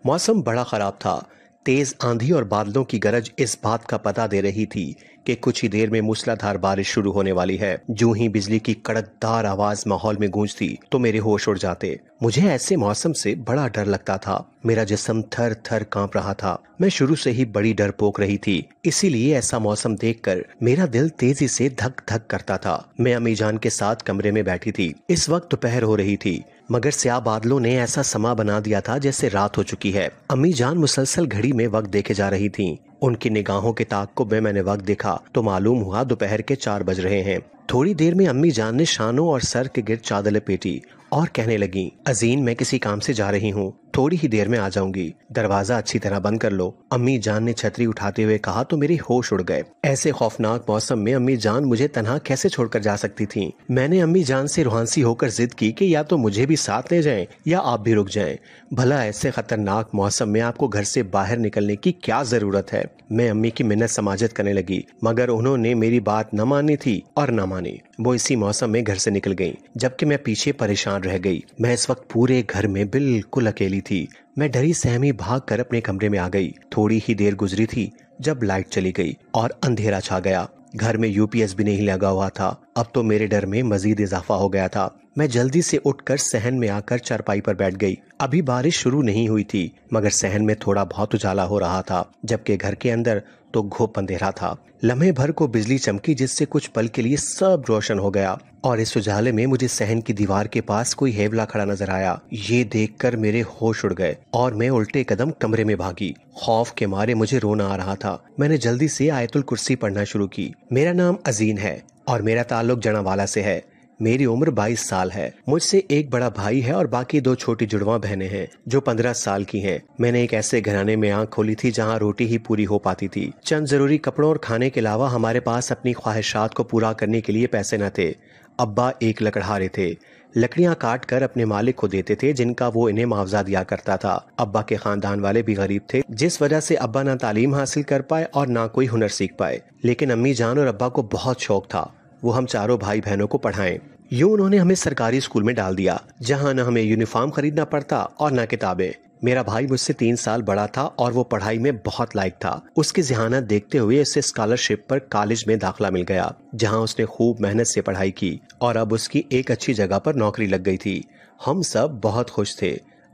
मौसम बड़ा खराब था। तेज आंधी और बादलों की गरज इस बात का पता दे रही थी कि कुछ ही देर में मूसलाधार बारिश शुरू होने वाली है। जूं ही बिजली की कड़कदार आवाज माहौल में गूंजती तो मेरे होश उड़ जाते। मुझे ऐसे मौसम से बड़ा डर लगता था। मेरा जिस्म थर थर कांप रहा था। मैं शुरू से ही बड़ी डरपोक रही थी, इसीलिए ऐसा मौसम देखकर मेरा दिल तेजी से धक धक करता था। मैं अम्मी जान के साथ कमरे में बैठी थी। इस वक्त दोपहर हो रही थी, मगर स्याह बादलों ने ऐसा समा बना दिया था जैसे रात हो चुकी है। अम्मी जान मुसलसल घड़ी में वक्त देखे जा रही थीं। उनकी निगाहों के ताक़ुब में मैंने वक्त देखा तो मालूम हुआ दोपहर के 4 बज रहे हैं। थोड़ी देर में अम्मी जान ने शानों और सर के गिर्द चादर लपेटी और कहने लगी, अजीन मैं किसी काम से जा रही हूँ, थोड़ी ही देर में आ जाऊंगी, दरवाजा अच्छी तरह बंद कर लो। अम्मी जान ने छतरी उठाते हुए कहा तो मेरे होश उड़ गए। ऐसे खौफनाक मौसम में अम्मी जान मुझे तन्हा कैसे छोड़कर जा सकती थीं? मैंने अम्मी जान से रुहानसी होकर जिद की कि या तो मुझे भी साथ ले जाएं या आप भी रुक जाएं। भला ऐसे खतरनाक मौसम में आपको घर से बाहर निकलने की क्या जरूरत है? मैं अम्मी की मिन्नत समाजत करने लगी, मगर उन्होंने मेरी बात न मानी थी और न मानी। वो इसी मौसम में घर से निकल गईं, जबकि मैं पीछे परेशान रह गई। मैं इस वक्त पूरे घर में बिल्कुल अकेली थी। मैं डरी सहमी भागकर अपने कमरे में आ गई। थोड़ी ही देर गुजरी थी जब लाइट चली गई और अंधेरा छा गया। घर में यूपीएस भी नहीं लगा हुआ था। अब तो मेरे डर में मजीद इजाफा हो गया था। मैं जल्दी से उठकर सहन में आकर चारपाई पर बैठ गई। अभी बारिश शुरू नहीं हुई थी, मगर सहन में थोड़ा बहुत उजाला हो रहा था, जबकि घर के अंदर तो घोप अंधेरा था। लम्हे भर को बिजली चमकी, जिससे कुछ पल के लिए सब रोशन हो गया और इस उजाले में मुझे सहन की दीवार के पास कोई हेवला खड़ा नजर आया। ये देखकर मेरे होश उड़ गए और मैं उल्टे कदम कमरे में भागी। खौफ के मारे मुझे रोना आ रहा था। मैंने जल्दी से आयतुल कुर्सी पढ़ना शुरू की। मेरा नाम अजीन है और मेरा ताल्लुक जनावाला से है। मेरी उम्र 22 साल है। मुझसे एक बड़ा भाई है और बाकी 2 छोटी जुड़वा बहनें हैं जो 15 साल की हैं। मैंने एक ऐसे घराने में आंख खोली थी जहां रोटी ही पूरी हो पाती थी। चंद जरूरी कपड़ों और खाने के अलावा हमारे पास अपनी ख्वाहिशात को पूरा करने के लिए पैसे न थे। अब्बा एक लकड़हारे थे। लकड़ियां काट कर अपने मालिक को देते थे, जिनका वो इन्हें मुआवजा दिया करता था। अब्बा के खानदान वाले भी गरीब थे, जिस वजह से अब्बा ना तालीम हासिल कर पाए और ना कोई हुनर सीख पाए। लेकिन अम्मी जान और अब्बा को बहुत शौक था वो हम चारों भाई बहनों को पढ़ाएं। यूं उन्होंने हमें सरकारी स्कूल में डाल दिया, जहां न हमें यूनिफॉर्म खरीदना पड़ता और न किताबें। मेरा भाई मुझसे 3 साल बड़ा था और वो पढ़ाई में बहुत लायक था। उसकी ज़हानत देखते हुए उसे स्कॉलरशिप पर कॉलेज में दाखिला मिल गया, जहां उसने खूब मेहनत से पढ़ाई की और अब उसकी एक अच्छी जगह पर नौकरी लग गई थी। हम सब बहुत खुश थे।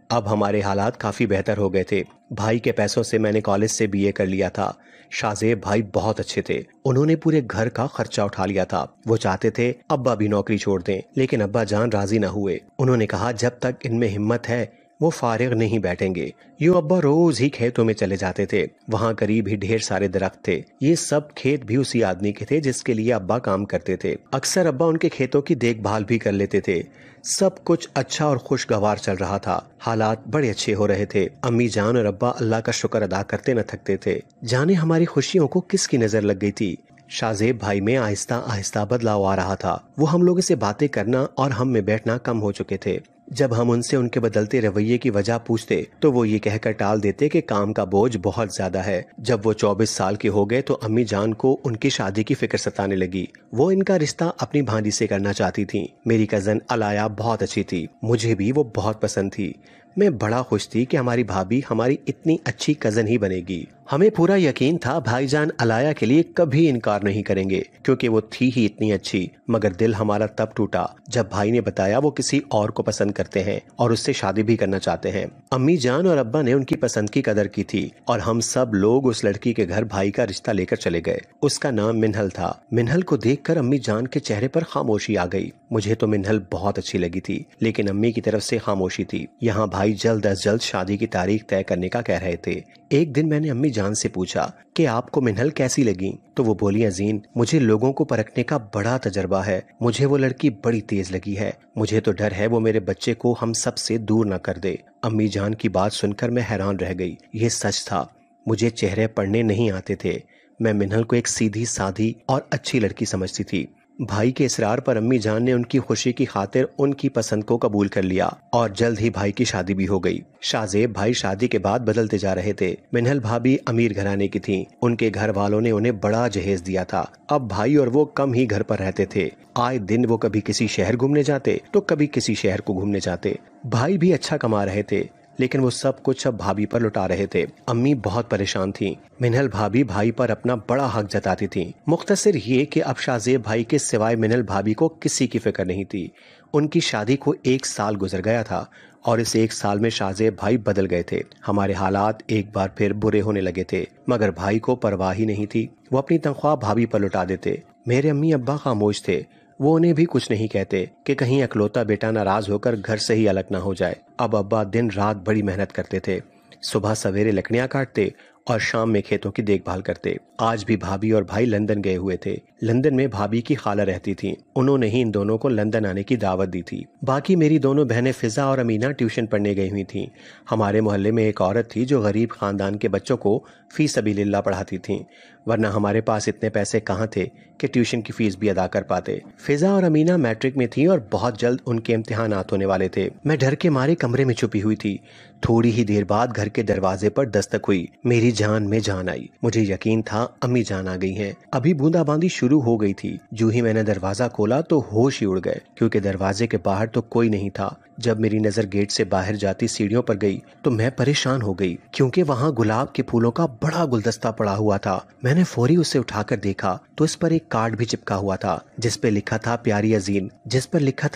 अब हमारे हालात काफी बेहतर हो गए थे। भाई के पैसों से मैंने कॉलेज से बीए कर लिया था। शाहजेब भाई बहुत अच्छे थे। उन्होंने पूरे घर का खर्चा उठा लिया था। वो चाहते थे अब्बा भी नौकरी छोड़ दें, लेकिन अब्बा जान राजी न हुए। उन्होंने कहा जब तक इनमें हिम्मत है वो फारिग नहीं बैठेंगे। यूं अब्बा रोज ही खेतों में चले जाते थे। वहाँ करीब ही ढेर सारे दरख्त थे। ये सब खेत भी उसी आदमी के थे जिसके लिए अब्बा काम करते थे। अक्सर अब्बा उनके खेतों की देखभाल भी कर लेते थे। सब कुछ अच्छा और खुशगवार चल रहा था। हालात बड़े अच्छे हो रहे थे। अम्मी जान और अब्बा अल्लाह का शुक्र अदा करते न थकते थे। जाने हमारी खुशियों को किसकी नजर लग गई थी। शाहजेब भाई में आहिस्ता आहिस्ता बदलाव आ रहा था। वो हम लोगों से बातें करना और हम में बैठना कम हो चुके थे। जब हम उनसे उनके बदलते रवैये की वजह पूछते तो वो ये कहकर टाल देते कि काम का बोझ बहुत ज्यादा है। जब वो 24 साल के हो गए तो अम्मी जान को उनकी शादी की फिक्र सताने लगी। वो इनका रिश्ता अपनी भांजी से करना चाहती थी। मेरी कजन अलाया बहुत अच्छी थी, मुझे भी वो बहुत पसंद थी। मैं बड़ा खुश थी कि हमारी भाभी हमारी इतनी अच्छी कजन ही बनेगी। हमें पूरा यकीन था भाईजान अलाया के लिए कभी इनकार नहीं करेंगे, क्योंकि वो थी ही इतनी अच्छी। मगर दिल हमारा तब टूटा जब भाई ने बताया वो किसी और को पसंद करते हैं और उससे शादी भी करना चाहते हैं। अम्मी जान और अब्बा ने उनकी पसंद की कदर की थी और हम सब लोग उस लड़की के घर भाई का रिश्ता लेकर चले गए। उसका नाम मिन्हल था। मिन्हल को देखकर अम्मी जान के चेहरे पर खामोशी आ गई। मुझे तो मिन्हल बहुत अच्छी लगी थी, लेकिन अम्मी की तरफ से खामोशी थी। यहाँ भाई जल्द अज जल्द शादी की तारीख तय करने का कह रहे थे। एक दिन मैंने अम्मी जान से पूछा कि आपको मिन्हल कैसी लगी, तो वो बोली, अजीन मुझे लोगों को परखने का बड़ा तजर्बा है। मुझे वो लड़की बड़ी तेज लगी है। मुझे तो डर है वो मेरे बच्चे को हम सब से दूर न कर दे। अम्मी जान की बात सुनकर मैं हैरान रह गई। ये सच था, मुझे चेहरे पढ़ने नहीं आते थे। मैं मिन्हल को एक सीधी साधी और अच्छी लड़की समझती थी। भाई के इसरार पर अम्मी जान ने उनकी खुशी की खातिर उनकी पसंद को कबूल कर लिया और जल्द ही भाई की शादी भी हो गई। शाहजेब भाई शादी के बाद बदलते जा रहे थे। मिन्हल भाभी अमीर घराने की थीं। उनके घर वालों ने उन्हें बड़ा जहेज दिया था। अब भाई और वो कम ही घर पर रहते थे। आए दिन वो कभी किसी शहर घूमने जाते तो कभी किसी शहर को घूमने जाते। भाई भी अच्छा कमा रहे थे, लेकिन वो सब कुछ अब भाभी पर लुटा रहे थे। अम्मी बहुत परेशान थी। मिन्हल भाभी भाई पर अपना बड़ा हक जताती थी। मुख्तसर ये कि अब शाहजेब भाई के सिवाय मिन्हल भाभी को किसी की फिक्र नहीं थी। उनकी शादी को 1 साल गुजर गया था और इस 1 साल में शाहजेब भाई बदल गए थे। हमारे हालात एक बार फिर बुरे होने लगे थे, मगर भाई को परवाह ही नहीं थी। वो अपनी तनख्वाह भाभी पर लुटा देते। मेरे अम्मी अब्बा खामोश थे। वो उन्हें भी कुछ नहीं कहते कि कहीं अकलौता बेटा नाराज होकर घर से ही अलग ना हो जाए। अब अब्बा दिन रात बड़ी मेहनत करते थे। सुबह सवेरे लकड़ियां काटते और शाम में खेतों की देखभाल करते। आज भी भाभी और भाई लंदन गए हुए थे। लंदन में भाभी की खाला रहती थी। उन्होंने ही इन दोनों को लंदन आने की दावत दी थी। बाकी मेरी दोनों बहनें फिजा और अमीना ट्यूशन पढ़ने गई हुई थीं। हमारे मोहल्ले में एक औरत थी जो गरीब खानदान के बच्चों को फी सबीलिल्लाह पढ़ाती थी, वरना हमारे पास इतने पैसे कहाँ थे कि ट्यूशन की फीस भी अदा कर पाते। फिजा और अमीना मैट्रिक में थी और बहुत जल्द उनके इम्तिहानात होने वाले थे। मैं डर के मारे कमरे में छुपी हुई थी। थोड़ी ही देर बाद घर के दरवाजे पर दस्तक हुई। मेरी जान में जान आई। मुझे यकीन था अम्मी जान आ गई हैं। अभी बूंदाबांदी शुरू हो गई थी। जो ही मैंने दरवाजा खोला तो होश ही उड़ गए, क्योंकि दरवाजे के बाहर तो कोई नहीं था। जब मेरी नजर गेट से बाहर जाती सीढ़ियों पर गई तो मैं परेशान हो गई, क्योंकि वहाँ गुलाब के फूलों का बड़ा गुलदस्ता पड़ा हुआ था। मैंने फौरी उसे उठाकर देखा तो इस पर एक कार्ड भी चिपका हुआ था, जिस पे लिखा था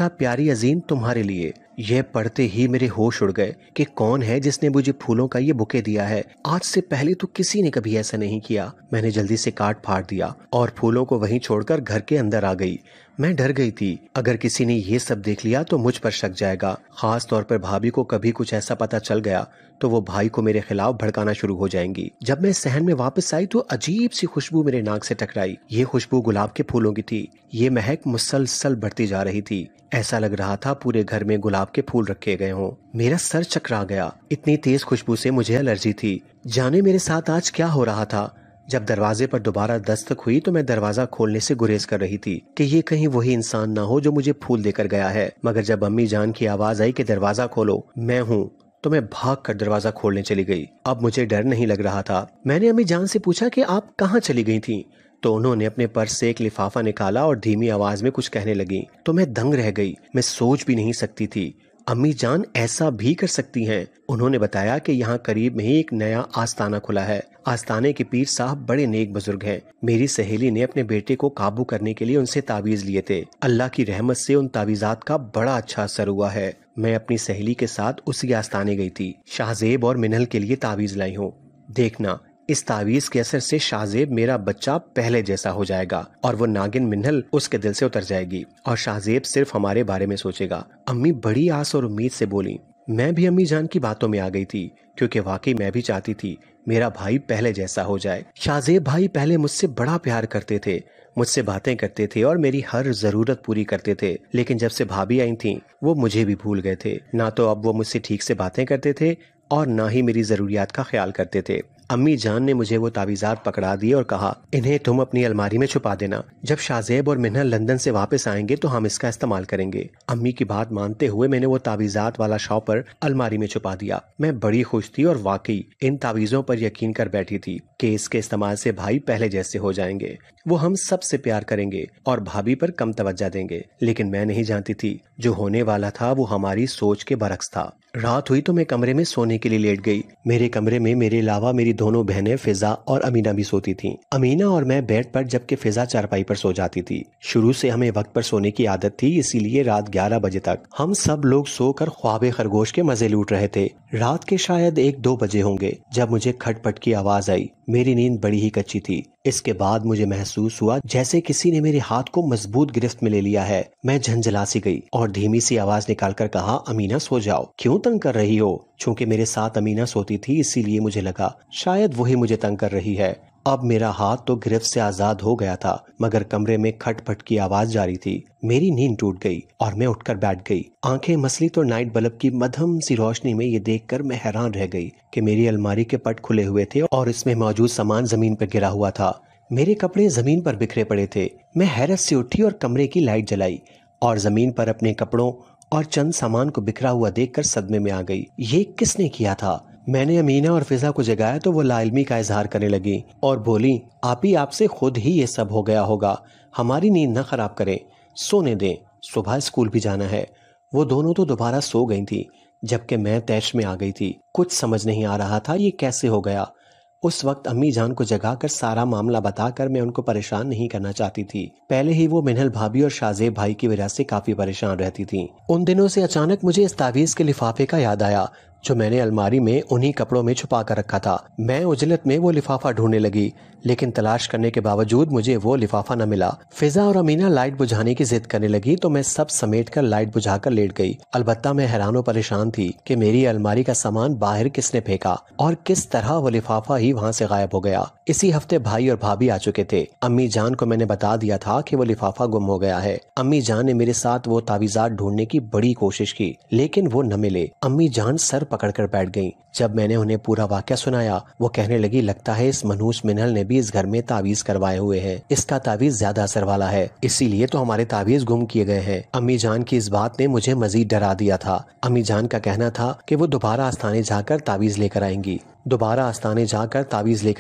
प्यारी अजीन तुम्हारे लिए। यह पढ़ते ही मेरे होश उड़ गए कि कौन है जिसने मुझे फूलों का ये बुके दिया है। आज से पहले तो किसी ने कभी ऐसा नहीं किया। मैंने जल्दी से कार्ड फाड़ दिया और फूलों को वहीं छोड़कर घर के अंदर आ गई। मैं डर गई थी, अगर किसी ने ये सब देख लिया तो मुझ पर शक जाएगा। खास तौर पर भाभी को कभी कुछ ऐसा पता चल गया तो वो भाई को मेरे खिलाफ भड़काना शुरू हो जाएंगी। जब मैं सहन में वापस आई तो अजीब सी खुशबू मेरे नाक से टकराई। ये खुशबू गुलाब के फूलों की थी। ये महक मुसलसल बढ़ती जा रही थी। ऐसा लग रहा था पूरे घर में गुलाब के फूल रखे गए हों। मेरा सर चकरा गया। इतनी तेज खुशबू से मुझे एलर्जी थी। जाने मेरे साथ आज क्या हो रहा था। जब दरवाजे पर दोबारा दस्तक हुई तो मैं दरवाजा खोलने से गुरेज कर रही थी कि ये कहीं वही इंसान ना हो जो मुझे फूल देकर गया है। मगर जब अम्मी जान की आवाज आई कि दरवाजा खोलो, मैं हूँ, तो मैं भागकर दरवाजा खोलने चली गई। अब मुझे डर नहीं लग रहा था। मैंने अम्मी जान से पूछा कि आप कहाँ चली गई थी, तो उन्होंने अपने पर्स से एक लिफाफा निकाला और धीमी आवाज में कुछ कहने लगी। तो मैं दंग रह गई। मैं सोच भी नहीं सकती थी अम्मी जान ऐसा भी कर सकती हैं। उन्होंने बताया कि यहाँ करीब में ही एक नया आस्ताना खुला है। आस्ताने के पीर साहब बड़े नेक बुजुर्ग हैं। मेरी सहेली ने अपने बेटे को काबू करने के लिए उनसे तावीज लिए थे। अल्लाह की रहमत से उन तावीजात का बड़ा अच्छा असर हुआ है। मैं अपनी सहेली के साथ उसी आस्ताने गई थी। शाहजेब और मिन्हल के लिए तावीज लाई हूँ। देखना, इस तावीज के असर से शाहजेब मेरा बच्चा पहले जैसा हो जाएगा और वो नागिन मिन्हल उसके दिल से उतर जाएगी और शाहजेब सिर्फ हमारे बारे में सोचेगा। अम्मी बड़ी आस और उम्मीद से बोली। मैं भी अम्मी जान की बातों में आ गई थी, क्योंकि वाकई मैं भी चाहती थी मेरा भाई पहले जैसा हो जाए। शाहजेब भाई पहले मुझसे बड़ा प्यार करते थे, मुझसे बातें करते थे और मेरी हर जरूरत पूरी करते थे। लेकिन जब से भाभी आई थी वो मुझे भी भूल गए थे। ना तो अब वो मुझसे ठीक से बातें करते थे और ना ही मेरी जरूरियात का ख्याल करते थे। अम्मी जान ने मुझे वो तावीज़ात पकड़ा दिए और कहा, इन्हें तुम अपनी अलमारी में छुपा देना। जब शाहजेब और मिन्हल लंदन से वापस आएंगे तो हम इसका इस्तेमाल करेंगे। अम्मी की बात मानते हुए मैंने वो तावीज़ात वाला शॉपर अलमारी में छुपा दिया। मैं बड़ी खुश थी और वाकई इन तावीज़ों पर यकीन कर बैठी थी कि इसके इस्तेमाल से भाई पहले जैसे हो जाएंगे। वो हम सब से प्यार करेंगे और भाभी पर कम तवज्जो देंगे। लेकिन मैं नहीं जानती थी जो होने वाला था वो हमारी सोच के बरक्स था। रात हुई तो मैं कमरे में सोने के लिए लेट गई। मेरे कमरे में मेरे अलावा मेरी दोनों बहनें फिजा और अमीना भी सोती थीं। अमीना और मैं बेड पर, जबकि फिजा चारपाई पर सो जाती थी। शुरू से हमें वक्त पर सोने की आदत थी, इसीलिए रात 11 बजे तक हम सब लोग सोकर ख्वाबे खरगोश के मजे लूट रहे थे। रात के शायद 1-2 बजे होंगे जब मुझे खटपट की आवाज आई। मेरी नींद बड़ी ही कच्ची थी। इसके बाद मुझे महसूस हुआ जैसे किसी ने मेरे हाथ को मजबूत गिरफ्त में ले लिया है। मैं झंझला सी गई और धीमी सी आवाज निकालकर कहा, अमीना सो जाओ, क्यों तंग कर रही हो? चूंकि मेरे साथ अमीना सोती थी इसीलिए मुझे लगा शायद वही मुझे तंग कर रही है। अब मेरा हाथ तो गिरफ्त से आजाद हो गया था, मगर कमरे में खटपट की आवाज जारी थी। मेरी नींद टूट गई और मैं उठकर बैठ गई। आंखें मसली तो नाइट बल्ब की मध्यम सी रोशनी में ये देखकर मैं हैरान रह गई कि मेरी अलमारी के पट खुले हुए थे और इसमें मौजूद सामान जमीन पर गिरा हुआ था। मेरे कपड़े जमीन पर बिखरे पड़े थे। मैं हैरत से उठी और कमरे की लाइट जलाई और जमीन पर अपने कपड़ों और चंद सामान को बिखरा हुआ देखकर सदमे में आ गई। ये किसने किया था? मैंने अमीना और फिजा को जगाया तो वो लाइल्मी का इजहार करने लगी और बोली, आपी आपसे खुद ही ये सब हो गया होगा, हमारी नींद न खराब करें, सोने दें, सुबह स्कूल भी जाना है। वो दोनों तो दोबारा सो गई थी। जबकि मैं तैश में आ गई थी। कुछ समझ नहीं आ रहा था ये कैसे हो गया। उस वक्त अम्मी जान को जगाकर सारा मामला बताकर मैं उनको परेशान नहीं करना चाहती थी। पहले ही वो मिन्हल भाभी और शाहजेब भाई की वजह से काफी परेशान रहती थी। उन दिनों से अचानक मुझे इस तावीज के लिफाफे का याद आया जो मैंने अलमारी में उन्हीं कपड़ों में छुपा कर रखा था। मैं उजलत में वो लिफाफा ढूंढने लगी, लेकिन तलाश करने के बावजूद मुझे वो लिफाफा न मिला। फिजा और अमीना लाइट बुझाने की जिद करने लगी तो मैं सब समेटकर लाइट बुझाकर लेट गई। अलबत्ता मैं हैरान और परेशान थी कि मेरी अलमारी का सामान बाहर किसने फेंका और किस तरह वो लिफाफा ही वहाँ से गायब हो गया। इसी हफ्ते भाई और भाभी आ चुके थे। अम्मी जान को मैंने बता दिया था कि वो लिफाफा गुम हो गया है। अम्मी जान ने मेरे साथ वो तावीज़ात ढूंढने की बड़ी कोशिश की, लेकिन वो न मिले। अम्मी जान सर पकड़कर बैठ गईं। जब मैंने उन्हें पूरा वाकया सुनाया, वो कहने लगी, लगता है इस मनहूस मिन्हल ने भी इस घर में तावीज करवाए हुए हैं। इसका तावीज ज्यादा असर वाला है, इसीलिए तो हमारे तावीज गुम किए गए हैं। अम्मी जान की इस बात ने मुझे मजीद डरा दिया था। अम्मी जान का कहना था कि वो दोबारा आस्थाने जाकर तावीज लेकर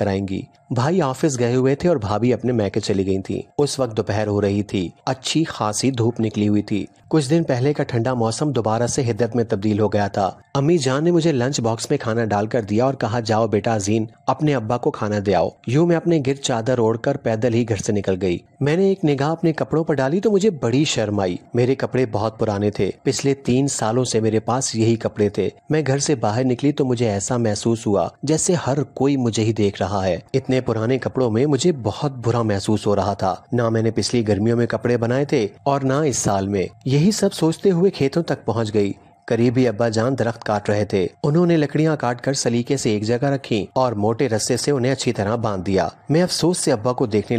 आएंगी। भाई ऑफिस गए हुए थे और भाभी अपने मैके चली गई थी। उस वक्त दोपहर हो रही थी। अच्छी खासी धूप निकली हुई थी। कुछ दिन पहले का ठंडा मौसम दोबारा से हिद्दत में तब्दील हो गया था। अम्मी जान ने मुझे लंच बॉक्स में खाना डालकर दिया और कहा, जाओ बेटा अजीन, अपने अब्बा को खाना दे आओ। यूं मैं अपने गिर चादर ओढ़कर पैदल ही घर से निकल गई। मैंने एक निगाह अपने कपड़ों पर डाली तो मुझे बड़ी शर्म आई। मेरे कपड़े बहुत पुराने थे। पिछले 3 सालों से मेरे पास यही कपड़े थे। मैं घर से बाहर निकली तो मुझे ऐसा महसूस हुआ जैसे हर कोई मुझे ही देख रहा है। इतने पुराने कपड़ों में मुझे बहुत बुरा महसूस हो रहा था। ना मैंने पिछली गर्मियों में कपड़े बनाए थे और ना इस साल में। यही सब सोचते हुए खेतों तक पहुंच गई। करीबी अब्बा जान दरख्त काट रहे थे। उन्होंने लकड़ियां काटकर सलीके से एक जगह रखी और मोटे रस्से से उन्हें अच्छी तरह बांध दिया। मैं अफसोस से अब्बा को देखने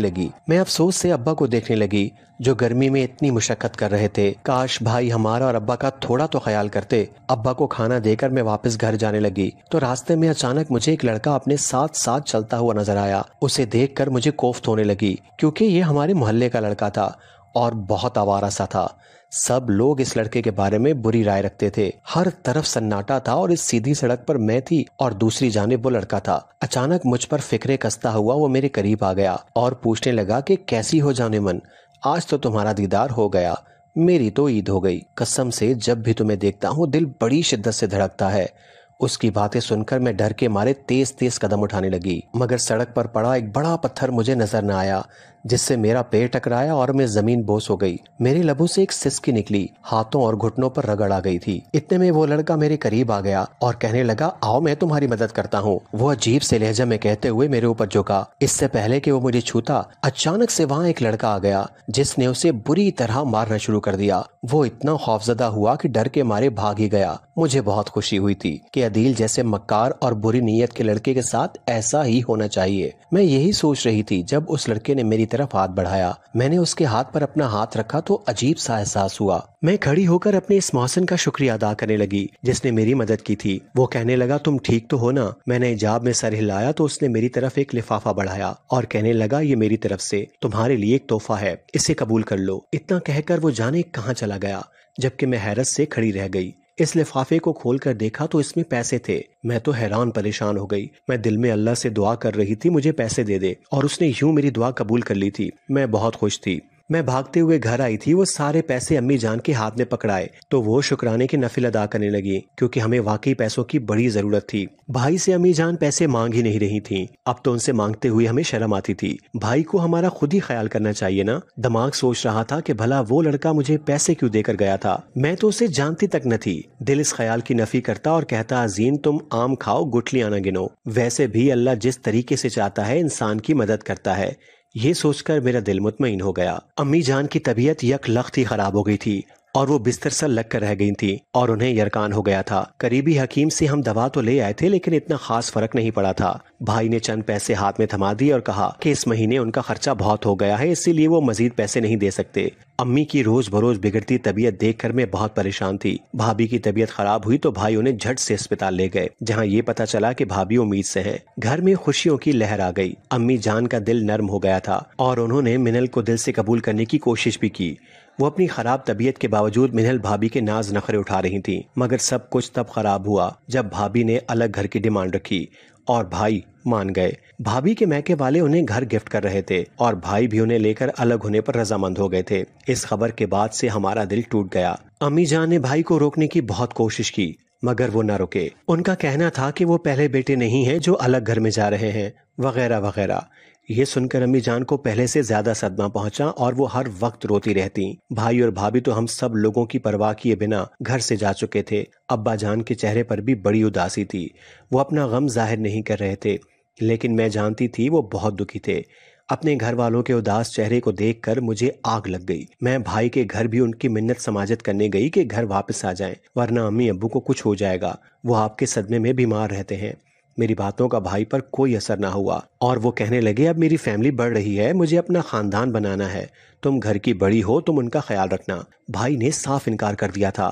लगी जो गर्मी में इतनी मुशक्कत कर रहे थे। काश भाई हमारा और अब्बा का थोड़ा तो ख्याल करते। अब्बा को खाना देकर मैं वापस घर जाने लगी तो रास्ते में अचानक मुझे एक लड़का अपने साथ साथ चलता हुआ नजर आया। उसे देखकर मुझे कोफ्त होने लगी, क्योंकि ये हमारे मोहल्ले का लड़का था और बहुत आवारा सा था। सब लोग इस लड़के के बारे में बुरी राय रखते थे। हर तरफ सन्नाटा था और इस सीधी सड़क पर मैं थी और दूसरी जानिब वो लड़का था। अचानक मुझ पर फिक्रे कसता हुआ वो मेरे करीब आ गया और पूछने लगा कि कैसी हो जाने मन, आज तो तुम्हारा दीदार हो गया। मेरी तो ईद हो गई। कसम से जब भी तुम्हें देखता हूँ दिल बड़ी शिद्दत से धड़कता है। उसकी बातें सुनकर मैं डर के मारे तेज तेज कदम उठाने लगी, मगर सड़क पर पड़ा एक बड़ा पत्थर मुझे नजर न आया, जिससे मेरा पैर टकराया और मैं जमीन बोस हो गई। मेरे लबों से एक सिसकी निकली, हाथों और घुटनों पर रगड़ आ गई थी। इतने में वो लड़का मेरे करीब आ गया और कहने लगा, आओ मैं तुम्हारी मदद करता हूँ। वो अजीब से लहजा में कहते हुए मेरे ऊपर झुका। इससे पहले कि वो मुझे छूता, अचानक से वहाँ एक लड़का आ गया जिसने उसे बुरी तरह मारना शुरू कर दिया। वो इतना खौफजदा हुआ कि डर के मारे भाग ही गया। मुझे बहुत खुशी हुई थी कि अदील जैसे मक्कार और बुरी नीयत के लड़के के साथ ऐसा ही होना चाहिए। मैं यही सोच रही थी जब उस लड़के ने मेरी तरफ हाथ बढ़ाया। मैंने उसके हाथ पर अपना हाथ रखा तो अजीब सा एहसास हुआ। मैं खड़ी होकर अपने इस मौहसिन का शुक्रिया अदा करने लगी जिसने मेरी मदद की थी। वो कहने लगा, तुम ठीक तो हो ना? मैंने इजाब में सर हिलाया तो उसने मेरी तरफ एक लिफाफा बढ़ाया और कहने लगा, ये मेरी तरफ से तुम्हारे लिए एक तोहफा है, इसे कबूल कर लो। इतना कहकर वो जाने कहाँ चला गया, जबकि मैं हैरत से खड़ी रह गई। इस लिफाफे को खोलकर देखा तो इसमें पैसे थे। मैं तो हैरान परेशान हो गई। मैं दिल में अल्लाह से दुआ कर रही थी मुझे पैसे दे दे, और उसने यूं मेरी दुआ कबूल कर ली थी। मैं बहुत खुश थी। मैं भागते हुए घर आई थी। वो सारे पैसे अम्मी जान के हाथ में पकड़ाए तो वो शुक्राने की नफिल अदा करने लगी, क्योंकि हमें वाकई पैसों की बड़ी जरूरत थी। भाई से अम्मी जान पैसे मांग ही नहीं रही थी। अब तो उनसे मांगते हुए हमें शर्म आती थी। भाई को हमारा खुद ही ख्याल करना चाहिए ना। दिमाग सोच रहा था कि भला वो लड़का मुझे पैसे क्यों देकर गया था। मैं तो उसे जानती तक न थी। दिल इस ख्याल की नफी करता और कहता, अजीम तुम आम खाओ, गुठलियां न गिनो। वैसे भी अल्लाह जिस तरीके से चाहता है इंसान की मदद करता है। ये सोचकर मेरा दिल मुतमईन हो गया। अम्मी जान की तबीयत यकलख्त ही खराब हो गई थी और वो बिस्तर से लग कर रह गई थी और उन्हें यरकान हो गया था। करीबी हकीम से हम दवा तो ले आए थे, लेकिन इतना खास फर्क नहीं पड़ा था। भाई ने चंद पैसे हाथ में थमा दिए और कहा कि इस महीने उनका खर्चा बहुत हो गया है, इसीलिए वो मजीद पैसे नहीं दे सकते। अम्मी की रोज बरोज बिगड़ती तबीयत देखकर मैं बहुत परेशान थी। भाभी की तबीयत खराब हुई तो भाई उन्हें झट से अस्पताल ले गए, जहाँ ये पता चला कि भाभी उम्मीद से है। घर में खुशियों की लहर आ गई। अम्मी जान का दिल नर्म हो गया था और उन्होंने मिनल को दिल से कबूल करने की कोशिश भी की। वो अपनी खराब तबीयत के बावजूद मिनल भाभी के नाज नखरे उठा रही थी, मगर सब कुछ तब खराब हुआ जब भाभी ने अलग घर की डिमांड रखी और भाई मान गए। भाभी के मैके वाले उन्हें घर गिफ्ट कर रहे थे और भाई भी उन्हें लेकर अलग होने पर रजामंद हो गए थे। इस खबर के बाद से हमारा दिल टूट गया। अम्मी जान ने भाई को रोकने की बहुत कोशिश की, मगर वो न रुके। उनका कहना था कि वो पहले बेटे नहीं हैं जो अलग घर में जा रहे हैं, वगैरह वगैरह। ये सुनकर अम्मी जान को पहले से ज्यादा सदमा पहुंचा और वो हर वक्त रोती रहती। भाई और भाभी तो हम सब लोगों की परवाह किए बिना घर से जा चुके थे। अब्बा जान के चेहरे पर भी बड़ी उदासी थी। वो अपना गम जाहिर नहीं कर रहे थे, लेकिन मैं जानती थी वो बहुत दुखी थे। अपने घर वालों के उदास चेहरे को देखकर मुझे आग लग गई। मैं भाई के घर भी उनकी मिन्नत समाजत करने गई कि घर वापस आ जाएं, वरना अम्मी अब्बू को कुछ हो जाएगा। वो आपके सदमे में बीमार रहते हैं। मेरी बातों का भाई पर कोई असर ना हुआ और वो कहने लगे, अब मेरी फैमिली बढ़ रही है, मुझे अपना खानदान बनाना है। तुम घर की बड़ी हो, तुम उनका ख्याल रखना। भाई ने साफ इनकार कर दिया था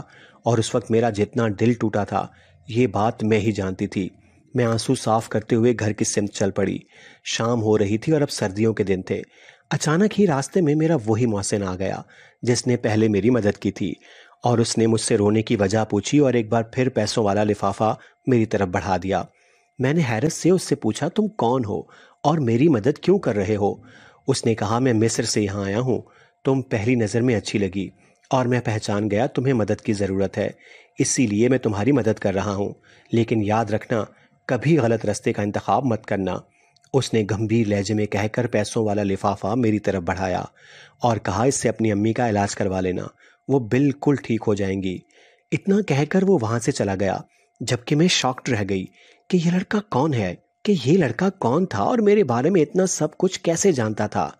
और उस वक्त मेरा जितना दिल टूटा था ये बात मैं ही जानती थी। मैं आंसू साफ करते हुए घर की सिमत चल पड़ी। शाम हो रही थी और अब सर्दियों के दिन थे। अचानक ही रास्ते में मेरा वही मोहसिन आ गया जिसने पहले मेरी मदद की थी, और उसने मुझसे रोने की वजह पूछी और एक बार फिर पैसों वाला लिफाफा मेरी तरफ बढ़ा दिया। मैंने हैरत से उससे पूछा, तुम कौन हो और मेरी मदद क्यों कर रहे हो? उसने कहा, मैं मिस्र से यहाँ आया हूँ। तुम पहली नज़र में अच्छी लगी और मैं पहचान गया तुम्हें मदद की ज़रूरत है, इसीलिए मैं तुम्हारी मदद कर रहा हूँ। लेकिन याद रखना, कभी गलत रास्ते का इंतखाब मत करना। उसने गंभीर लहजे में कहकर पैसों वाला लिफाफा मेरी तरफ बढ़ाया और कहा, इससे अपनी अम्मी का इलाज करवा लेना, वो बिल्कुल ठीक हो जाएंगी। इतना कहकर वो वहां से चला गया, जबकि मैं शॉक्ड रह गई कि ये लड़का कौन है, कि ये लड़का कौन था और मेरे बारे में इतना सब कुछ कैसे जानता था।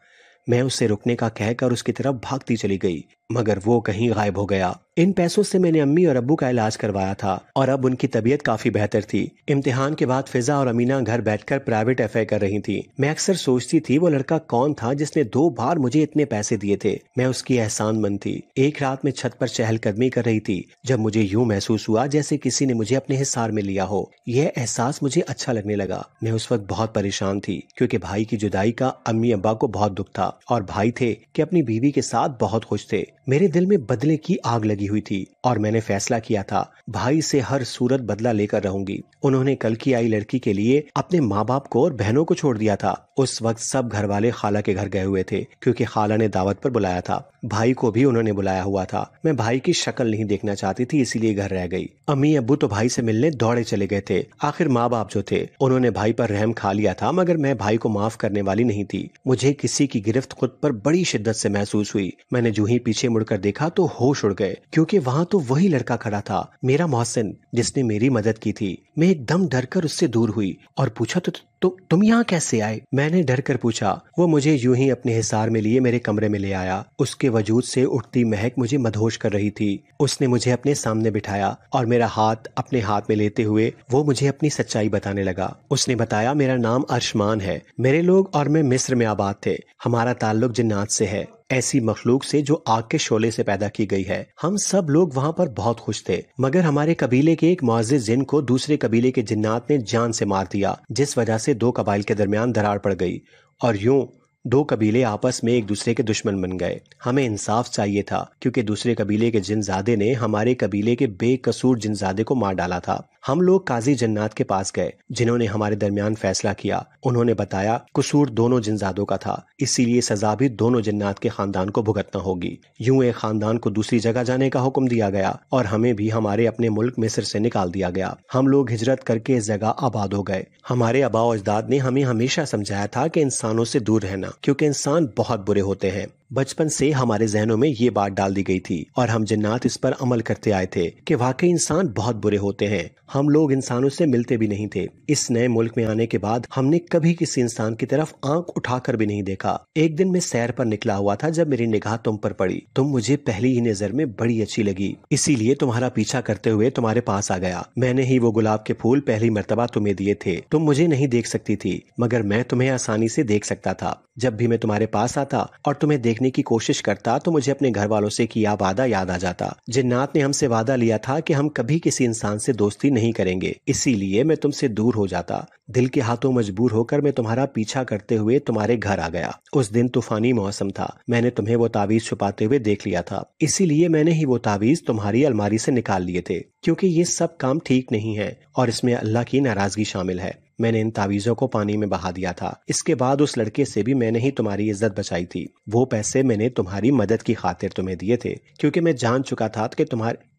मैं उससे रुकने का कहकर उसकी तरफ भागती चली गई, मगर वो कहीं गायब हो गया। इन पैसों से मैंने अम्मी और अब्बू का इलाज करवाया था और अब उनकी तबीयत काफी बेहतर थी। इम्तिहान के बाद फिजा और अमीना घर बैठकर प्राइवेट अफेयर कर रही थी। मैं अक्सर सोचती थी वो लड़का कौन था जिसने 2 बार मुझे इतने पैसे दिए थे। मैं उसकी एहसानमंद थी। एक रात में छत पर चहलकदमी कर रही थी जब मुझे यूं महसूस हुआ जैसे किसी ने मुझे अपने हिसार में लिया हो। यह एहसास मुझे अच्छा लगने लगा। मैं उस वक्त बहुत परेशान थी क्योंकि भाई की जुदाई का अम्मी अब्बा को बहुत दुख था और भाई थे कि अपनी बीवी के साथ बहुत खुश थे। मेरे दिल में बदले की आग लगी हुई थी और मैंने फैसला किया था, भाई से हर सूरत बदला लेकर रहूंगी। उन्होंने कल की आई लड़की के लिए अपने माँ बाप को और बहनों को छोड़ दिया था। उस वक्त सब घर वाले खाला के घर गए हुए थे क्योंकि खाला ने दावत पर बुलाया था। भाई को भी उन्होंने बुलाया हुआ था। मैं भाई की शक्ल नहीं देखना चाहती थी, इसीलिए घर रह गई। अम्मी अब्बू तो भाई से मिलने दौड़े चले गए थे। आखिर माँ बाप जो थे उन्होंने भाई पर रहम खा लिया था, मगर मैं भाई को माफ करने वाली नहीं थी। मुझे किसी की गिरफ्त खुद पर बड़ी शिद्दत से महसूस हुई। मैंने जो ही पीछे मुड़कर देखा तो होश उड़ गए क्योंकि वहाँ तो वही लड़का खड़ा था, मेरा मोहसिन, जिसने मेरी मदद की थी। मैं एकदम डरकर उससे दूर हुई और पूछा, तो तुम यहाँ कैसे आए? मैंने डर कर पूछा। वो मुझे यूं ही अपने हिसार में लिए मेरे कमरे में ले आया। उसके वजूद से उठती महक मुझे मदहोश कर रही थी। उसने मुझे अपने सामने बिठाया और मेरा हाथ अपने हाथ में लेते हुए वो मुझे अपनी सच्चाई बताने लगा। उसने बताया, मेरा नाम अर्शमान है, मेरे लोग और मैं मिस्र में आबाद थे। हमारा ताल्लुक जिन्नात से है, ऐसी मखलूक से जो आग के शोले से पैदा की गई है। हम सब लोग वहाँ पर बहुत खुश थे, मगर हमारे कबीले के एक मुअज़्ज़िज़ जिन को दूसरे कबीले के जिन्नात ने जान से मार दिया, जिस वजह से 2 कबाइल के दरमियान दरार पड़ गई और यूं 2 कबीले आपस में एक दूसरे के दुश्मन बन गए। हमें इंसाफ चाहिए था क्योंकि दूसरे कबीले के जिनजादे ने हमारे कबीले के बेकसूर जिनजादे को मार डाला था। हम लोग काजी जन्नात के पास गए जिन्होंने हमारे दरमियान फैसला किया। उन्होंने बताया, कसूर दोनों जिनजादों का था, इसीलिए सजा भी दोनों जिन्नात के खानदान को भुगतना होगी। यूं एक खानदान को दूसरी जगह जाने का हुक्म दिया गया और हमें भी हमारे अपने मुल्क मिस्र से निकाल दिया गया। हम लोग हिजरत करके इस जगह आबाद हो गए। हमारे आबा अजदाद ने हमें हमेशा समझाया था कि इंसानों से दूर रहना, क्योंकि इंसान बहुत बुरे होते हैं। बचपन से हमारे जहनों में ये बात डाल दी गई थी और हम जिन्नात इस पर अमल करते आए थे कि वाकई इंसान बहुत बुरे होते हैं। हम लोग इंसानों से मिलते भी नहीं थे। इस नए मुल्क में आने के बाद हमने कभी किसी इंसान की तरफ आंख उठाकर भी नहीं देखा। एक दिन मैं सैर पर निकला हुआ था जब मेरी निगाह तुम पर पड़ी। तुम मुझे पहली ही नजर में बड़ी अच्छी लगी, इसीलिए तुम्हारा पीछा करते हुए तुम्हारे पास आ गया। मैंने ही वो गुलाब के फूल पहली मर्तबा तुम्हें दिए थे। तुम मुझे नहीं देख सकती थी, मगर मैं तुम्हें आसानी से देख सकता था। जब भी मैं तुम्हारे पास आता और तुम्हें देखने की कोशिश करता तो मुझे अपने घर वालों से किया वादा याद आ जाता। जिन्नात ने हमसे वादा लिया था कि हम कभी किसी इंसान से दोस्ती नहीं करेंगे, इसीलिए मैं तुमसे दूर हो जाता। दिल के हाथों मजबूर होकर मैं तुम्हारा पीछा करते हुए तुम्हारे घर आ गया। उस दिन तूफानी मौसम था। मैंने तुम्हें वो तावीज छुपाते हुए देख लिया था, इसीलिए मैंने ही वो तावीज तुम्हारी अलमारी से निकाल लिए थे, क्योंकि ये सब काम ठीक नहीं है और इसमें अल्लाह की नाराजगी शामिल है। मैंने इन तावीज़ों को पानी में बहा दिया था। इसके बाद उस लड़के से भी मैंने ही तुम्हारी इज्जत बचाई थी। वो पैसे मैंने तुम्हारी मदद की खातिर तुम्हें दिए थे, क्योंकि मैं जान चुका था कि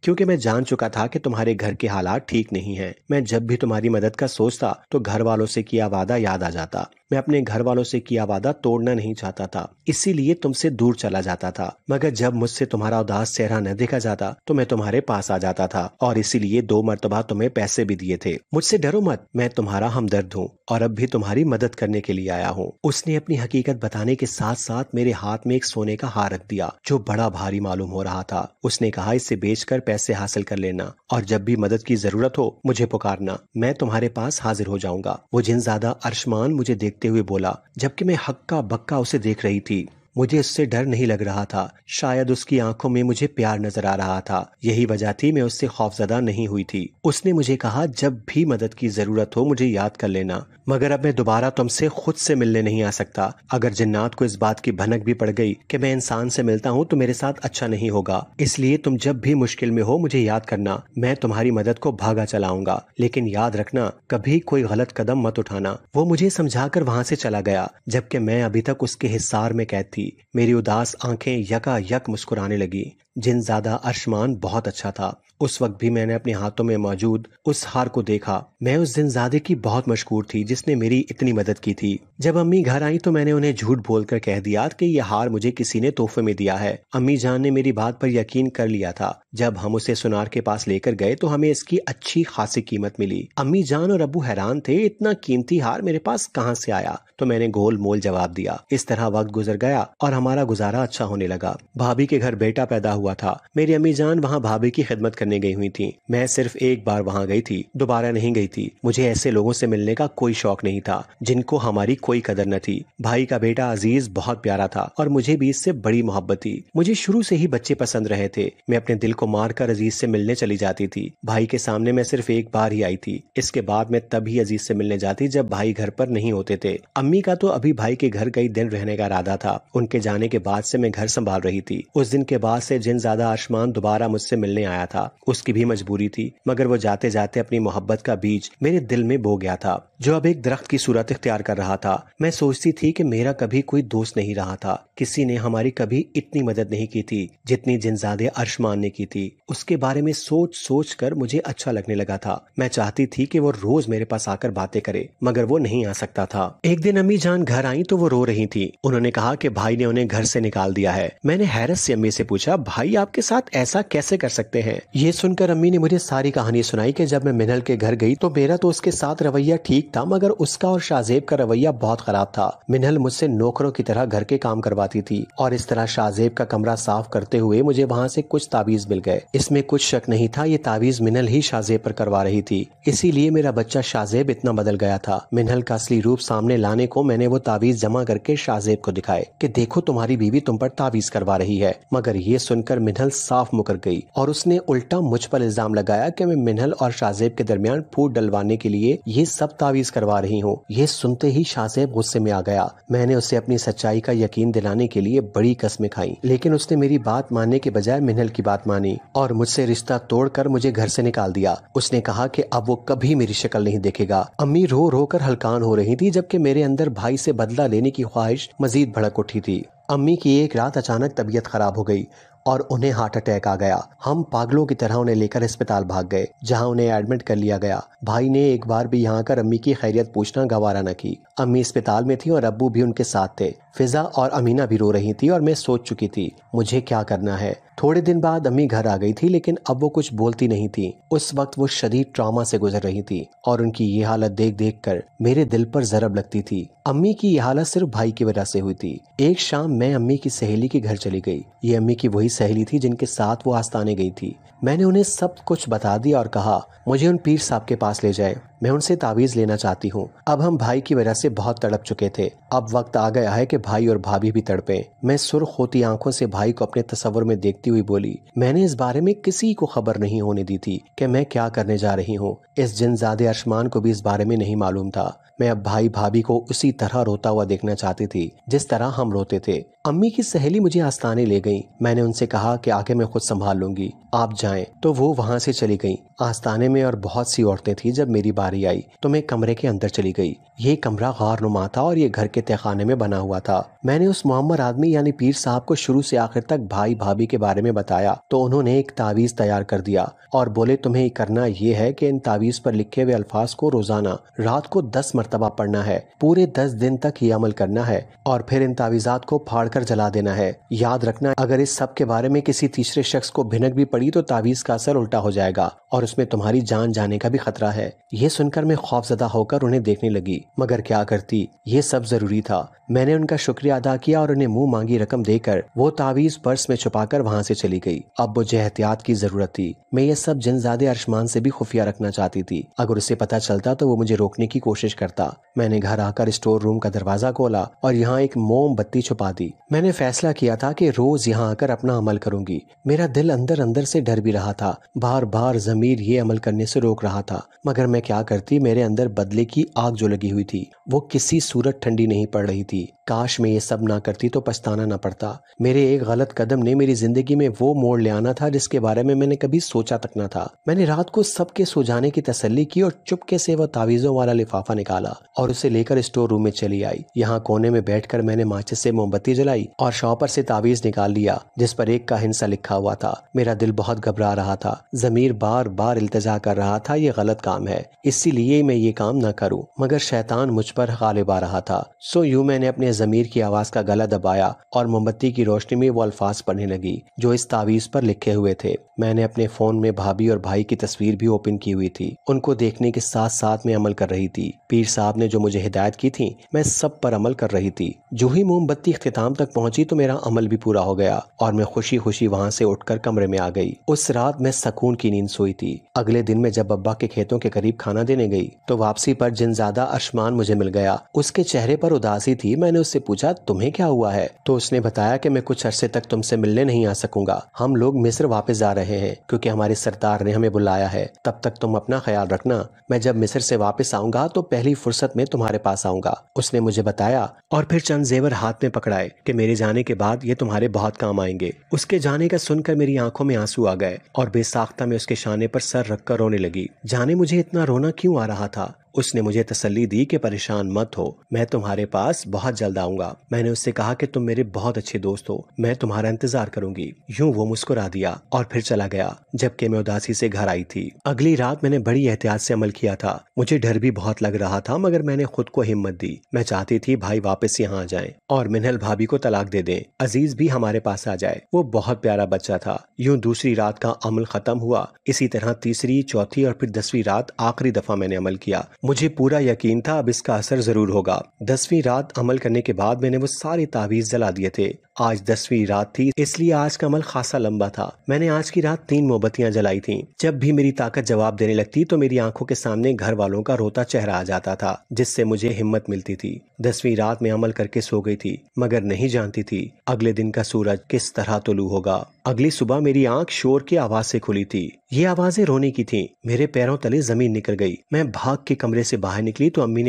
क्योंकि मैं जान चुका था कि तुम्हारे घर के हालात ठीक नहीं हैं। मैं जब भी तुम्हारी मदद का सोचता तो घर वालों से किया वादा याद आ जाता। मैं अपने घर वालों से किया वादा तोड़ना नहीं चाहता था, इसीलिए तुमसे दूर चला जाता था। मगर जब मुझसे तुम्हारा उदास चेहरा न देखा जाता तो मैं तुम्हारे पास आ जाता था, और इसीलिए 2 मरतबा तुम्हें पैसे भी दिए थे। मुझसे डरो मत, मैं तुम्हारा हमदर्द हूँ और अब भी तुम्हारी मदद करने के लिए आया हूँ। उसने अपनी हकीकत बताने के साथ साथ मेरे हाथ में एक सोने का हार रख दिया जो बड़ा भारी मालूम हो रहा था। उसने कहा, इसे बेचकर पैसे हासिल कर लेना और जब भी मदद की जरूरत हो मुझे पुकारना, मैं तुम्हारे पास हाजिर हो जाऊंगा। वो जिनज़ादा अरशमान मुझे देखते हुए बोला, जबकि मैं हक्का बक्का उसे देख रही थी। मुझे उससे डर नहीं लग रहा था, शायद उसकी आंखों में मुझे प्यार नजर आ रहा था। यही वजह थी मैं उससे खौफजदा नहीं हुई थी। उसने मुझे कहा, जब भी मदद की जरूरत हो मुझे याद कर लेना, मगर अब मैं दोबारा तुमसे खुद से मिलने नहीं आ सकता। अगर जिन्नात को इस बात की भनक भी पड़ गई कि मैं इंसान से मिलता हूँ तो मेरे साथ अच्छा नहीं होगा। इसलिए तुम जब भी मुश्किल में हो मुझे याद करना, मैं तुम्हारी मदद को भागा चलाऊंगा। लेकिन याद रखना, कभी कोई गलत कदम मत उठाना। वो मुझे समझाकर वहां से चला गया, जबकि मैं अभी तक उसके हिसार में कैद थी। मेरी उदास आंखें यकायक मुस्कुराने लगी। जिनज़ादा अरशमान बहुत अच्छा था। उस वक्त भी मैंने अपने हाथों में मौजूद उस हार को देखा। मैं उस जिनज़ादे की बहुत मशकूर थी जिसने मेरी इतनी मदद की थी। जब अम्मी घर आई तो मैंने उन्हें झूठ बोलकर कह दिया कि यह हार मुझे किसी ने तोहफे में दिया है। अम्मी जान ने मेरी बात पर यकीन कर लिया था। जब हम उसे सुनार के पास लेकर गए तो हमें इसकी अच्छी खासी कीमत मिली। अम्मी जान और अब्बू हैरान थे, इतना कीमती हार मेरे पास कहाँ से आया? तो मैंने गोल मोल जवाब दिया। इस तरह वक्त गुजर गया और हमारा गुजारा अच्छा होने लगा। भाभी के घर बेटा पैदा हुआ था। मेरी अम्मी जान वहाँ भाभी की खिदमत करने गई हुई थी। मैं सिर्फ एक बार वहाँ गई थी, दोबारा नहीं गई थी। मुझे ऐसे लोगों से मिलने का कोई शौक नहीं था जिनको हमारी कोई कदर न थी। भाई का बेटा अजीज बहुत प्यारा था और मुझे भी इससे बड़ी मोहब्बत थी। मुझे शुरू से ही बच्चे पसंद रहे थे। मैं अपने दिल को मारकर अजीज से मिलने चली जाती थी। भाई के सामने मैं सिर्फ एक बार ही आई थी। इसके बाद मैं तभी अजीज से मिलने जाती जब भाई घर पर नहीं होते थे। अम्मी का तो अभी भाई के घर कई दिन रहने का इरादा था। उनके जाने के बाद से मैं घर संभाल रही थी। उस दिन के बाद से जिनज़ादा अरशमान दोबारा मुझसे मिलने आया था। उसकी भी मजबूरी थी, मगर वो जाते जाते अपनी मोहब्बत का बीज मेरे दिल में बो गया था, जो अब एक दरख्त की सूरत इख्तियार कर रहा था। मैं सोचती थी कि मेरा कभी कोई दोस्त नहीं रहा था। किसी ने हमारी कभी इतनी मदद नहीं की थी जितनी जिनज़ादे अरशमान ने की थी। उसके बारे में सोच सोच कर मुझे अच्छा लगने लगा था। मैं चाहती थी कि वो रोज मेरे पास आकर बातें करे, मगर वो नहीं आ सकता था। एक दिन अम्मी जान घर आई तो वो रो रही थी। उन्होंने कहा कि भाई ने उन्हें घर से निकाल दिया है। मैंने हैरत से अम्मी से पूछा, भाई आपके साथ ऐसा कैसे कर सकते हैं? ये सुनकर अम्मी ने मुझे सारी कहानी सुनाई कि जब मैं मिनल के घर गई तो मेरा तो उसके साथ रवैया ठीक था, मगर उसका और शाहजेब का रवैया बहुत खराब था। मिनल मुझसे नौकरों की तरह घर के काम करवाती थी और इस तरह शाहजेब का कमरा साफ करते हुए मुझे वहाँ से कुछ तावीज मिल गए। इसमें कुछ शक नहीं था, ये तावीज मिनल ही शाहजेब पर करवा रही थी। इसीलिए मेरा बच्चा शाहजेब इतना बदल गया था। मिनल का असली रूप सामने लाने को मैंने वो तावीज जमा करके शाहजेब को दिखाए कि देखो तुम्हारी बीवी तुम पर तावीज करवा रही है। मगर ये सुनकर मिनल साफ मुकर गई और उसने उल्टा मुझ पर इल्जाम लगाया कि मैं मिनल और शाहजेब के दरमियान फूट डलवाने के लिए ये सब तावीज करवा रही हूँ। ये सुनते ही शाहजेब गुस्से में आ गया। मैंने उसे अपनी सच्चाई का यकीन दिलाने के लिए बड़ी कस्में खाई, लेकिन उसने मेरी बात मानने के बजाय मिनल की बात मानी और मुझसे रिश्ता तोड़कर मुझे घर से निकाल दिया। उसने कहा कि अब वो कभी मेरी शक्ल नहीं देखेगा। अम्मी रो रो कर हलकान हो रही थी, जबकि मेरे अंदर भाई से बदला लेने की ख्वाहिश मजीद भड़क उठी थी। अम्मी की एक रात अचानक तबीयत खराब हो गई और उन्हें हार्ट अटैक आ गया। हम पागलों की तरह उन्हें लेकर अस्पताल भाग गए, जहां उन्हें एडमिट कर लिया गया। भाई ने एक बार भी यहाँ कर अम्मी की खैरियत पूछना गवारा न की। अम्मी अस्पताल में थी और अब्बू भी उनके साथ थे। फिजा और अमीना भी रो रही थी और मैं सोच चुकी थी मुझे क्या करना है। थोड़े दिन बाद अम्मी घर आ गई थी, लेकिन अब वो कुछ बोलती नहीं थी। उस वक्त वो शदीद ट्रॉमा से गुजर रही थी और उनकी ये हालत देख देख कर मेरे दिल पर जरब लगती थी। अम्मी की ये हालत सिर्फ भाई की वजह से हुई थी। एक शाम मैं अम्मी की सहेली के घर चली गई। ये अम्मी की वही सहेली थी जिनके साथ वो आस्ताने गई थी। मैंने उन्हें सब कुछ बता दिया और कहा मुझे उन पीर साहब के पास ले जाए, मैं उनसे तावीज लेना चाहती हूँ। अब हम भाई की वजह से बहुत तड़प चुके थे। अब वक्त आ गया है कि भाई और भाभी भी तड़पे। मैं सुर्ख होती आंखों से भाई को अपने तस्वर में देखती हुई बोली, मैंने इस बारे में किसी को खबर नहीं होने दी थी कि मैं क्या करने जा रही हूँ। इस जिनज़ादे अरशमान को भी इस बारे में नहीं मालूम था। मैं अब भाई भाभी को उसी तरह रोता हुआ देखना चाहती थी जिस तरह हम रोते थे। अम्मी की सहेली मुझे आस्ताने ले गई। मैंने उनसे कहा कि आगे मैं खुद संभाल लूंगी, आप जाएं। तो वो वहाँ से चली गई। आस्ताने में और बहुत सी औरतें थी। जब मेरी बारी आई तो मैं कमरे के अंदर चली गई। ये कमरा गारनुमा था और ये घर के तहखाने में बना हुआ था। मैंने उस मुअम्मर आदमी यानी पीर साहब को शुरू से आखिर तक भाई भाभी के बारे में बताया तो उन्होंने एक तावीज तैयार कर दिया और बोले तुम्हें करना ये है कि इन तावीज पर लिखे हुए अल्फाज को रोजाना रात को 10 मरतबा पढ़ना है, पूरे 10 दिन तक ये अमल करना है और फिर इन तावीजात को फाड़ कर जला देना है। याद रखना अगर इस सब के बारे में किसी तीसरे शख्स को भिनक भी पड़ी तो तावीज का असर उल्टा हो जाएगा और उसमें तुम्हारी जान जाने का भी खतरा है। ये सुनकर मैं खौफजदा होकर उन्हें देखने लगी, मगर क्या करती, ये सब जरूरी था। मैंने उनका शुक्रिया अदा किया और उन्हें मुंह मांगी रकम देकर वो तावीज पर्स में छुपाकर वहाँ से चली गई। अब मुझे एहतियात की जरूरत थी। मैं ये सब जिनजादे अरशमान से भी खुफिया रखना चाहती थी। अगर उसे पता चलता तो वो मुझे रोकने की कोशिश करता। मैंने घर आकर स्टोर रूम का दरवाजा खोला और यहाँ एक मोमबत्ती छुपा दी। मैंने फैसला किया था कि रोज यहाँ आकर अपना अमल करूंगी। मेरा दिल अंदर अंदर से डर भी रहा था, बार बार ज़मीर ये अमल करने से रोक रहा था, मगर मैं क्या करती। मेरे अंदर बदले की आग जो लगी हुई थी वो किसी सूरत ठंडी नहीं पड़ रही थी। काश मैं ये सब ना करती तो पछताना ना पड़ता। मेरे एक गलत कदम ने मेरी जिंदगी में वो मोड़ ले आना था जिसके बारे में मैंने कभी सोचा तक न था। मैंने रात को सबके सो जाने की तसल्ली की और चुपके से वो तावीजों वाला लिफाफा निकाला और उसे लेकर स्टोर रूम में चली आई। यहाँ कोने में बैठकर मैंने माचिस से मोमबत्ती जलाई और शॉपर से तावीज निकाल लिया जिस पर एक का हिंसा लिखा हुआ था। मेरा दिल बहुत घबरा रहा था। जमीर बार बार इल्तिजा कर रहा था ये गलत काम है, इसीलिए मैं ये काम न करूं, मगर शैतान मुझ पर गालिब आ रहा था। सो यूं मैंने अपने ज़मीर की आवाज का गला दबाया और मोमबत्ती की रोशनी में वो अल्फाज पढ़ने लगी जो इस तावीज पर लिखे हुए थे। मैंने अपने फोन में भाभी और भाई की तस्वीर भी ओपन की हुई थी। उनको देखने के साथ साथ में अमल कर रही थी। पीर साहब ने जो मुझे हिदायत की थी मैं सब पर अमल कर रही थी। जो ही मोमबत्ती इख्तिताम तक पहुंची तो मेरा अमल भी पूरा हो गया और मैं खुशी खुशी वहाँ से उठकर कमरे में आ गई। उस रात मैं सुकून की नींद सोई थी। अगले दिन में जब अब्बा के खेतों के करीब खाना देने गई तो वापसी पर जिनजादा अरशमान मुझे मिल गया। उसके चेहरे पर उदासी थी। मैंने उससे पूछा तुम्हें क्या हुआ है, तो उसने बताया कि मैं कुछ अरसे तक तुमसे मिलने नहीं आ सकूंगा। हम लोग मिस्र वापस जा रहे हैं क्योंकि हमारे सरदार ने हमें बुलाया है। तब तक तुम अपना ख्याल रखना। मैं जब मिस्र से वापस आऊंगा तो पहली फुर्सत में तुम्हारे पास आऊंगा, उसने मुझे बताया और फिर चंद जेवर हाथ में पकड़ाए कि मेरे जाने के बाद ये तुम्हारे बहुत काम आएंगे। उसके जाने का सुनकर मेरी आंखों में आंसू आ गए और बेसाख्ता में उसके शाने पर सर रखकर रोने लगी। जाने मुझे इतना रोना क्यों आ रहा था। उसने मुझे तसल्ली दी कि परेशान मत हो, मैं तुम्हारे पास बहुत जल्द आऊंगा। मैंने उससे कहा कि तुम मेरे बहुत अच्छे दोस्त हो, मैं तुम्हारा इंतजार करूंगी। यूं वो मुस्कुरा दिया और फिर चला गया। जबकि मैं उदासी से घर आई थी। अगली रात मैंने बड़ी एहतियात से अमल किया था। मुझे डर भी बहुत लग रहा था मगर मैंने खुद को हिम्मत दी। मैं चाहती थी भाई वापस यहाँ आ जाए और मिन्हल भाभी को तलाक दे दें, अजीज भी हमारे पास आ जाए। वो बहुत प्यारा बच्चा था। यूं दूसरी रात का अमल खत्म हुआ। इसी तरह तीसरी, चौथी और फिर 10वीं रात आखिरी दफा मैंने अमल किया। मुझे पूरा यकीन था अब इसका असर जरूर होगा। 10वीं रात अमल करने के बाद मैंने वो सारे तावीज जला दिए थे। आज 10वीं रात थी इसलिए आज का अमल खासा लंबा था। मैंने आज की रात 3 मोमबत्तियां जलाई थीं। जब भी मेरी ताकत जवाब देने लगती तो मेरी आंखों के सामने घर वालों का रोता चेहरा आ जाता था जिससे मुझे हिम्मत मिलती थी। 10वीं रात में अमल करके सो गई थी मगर नहीं जानती थी अगले दिन का सूरज किस तरह तुलू होगा। अगली सुबह मेरी आंख शोर की आवाज से खुली थी। ये आवाजें रोने की थीं। मेरे पैरों तले जमीन निकल गई। मैं भाग के कमरे से बाहर निकली तो अम्मी